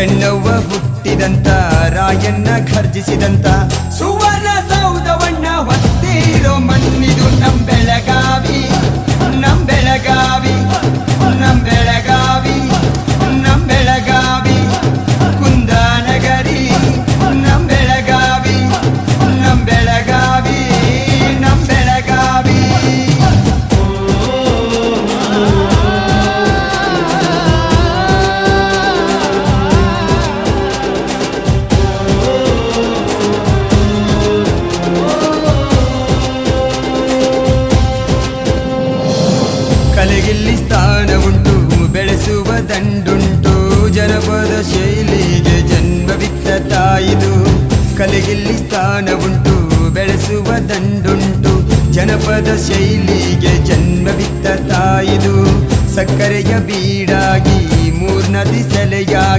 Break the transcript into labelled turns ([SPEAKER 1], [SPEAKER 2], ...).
[SPEAKER 1] ಚೆನ್ನವ್ವ ಹುಟ್ಟಿದಂತ ರಾಯಣ್ಣ ಘರ್ಜಿಸಿದಂತ ಸುವರ್ಣ ಸೌಧವನ್ನ ಹೊತ್ತಿರೋ ಮಣ್ಣಿದು ನಮ್ ಬೆಳಗಾವಿ, ನಮ್ ಬೆಳಗಾವಿ, ನಮ್ ಬೆಳಗಾವಿ, ನಮ್ ಬೆಳಗಾವಿ ಕುಂದಾನಗರಿ, ನಮ್ ಬೆಳಗಾವಿ, ನಮ್ ಬೆಳಗಾವಿ, ನಮ್ ಬೆಳಗಾವಿ. ಕಲೆಗಿಲ್ಲಿ ಸ್ಥಾನ ಉಂಟು, ಬೆಳೆಸುವ ದಂಡುಂಟು, ಜನಪದ ಶೈಲಿಗೆ ಜನ್ಮವಿತ್ತ ತಾಯಿದು. ಕಲೆಗಿಲ್ಲಿ ಸ್ಥಾನ ಉಂಟು, ಬೆಳೆಸುವ ದಂಡುಂಟು, ಜನಪದ ಶೈಲಿಗೆ ಜನ್ಮವಿತ್ತ ತಾಯಿದು. ಸಕ್ಕರೆಯ ಬೀಡಾಗಿ ಮೂರ್ನದಿ ಸೆಲೆಯಾಗಿ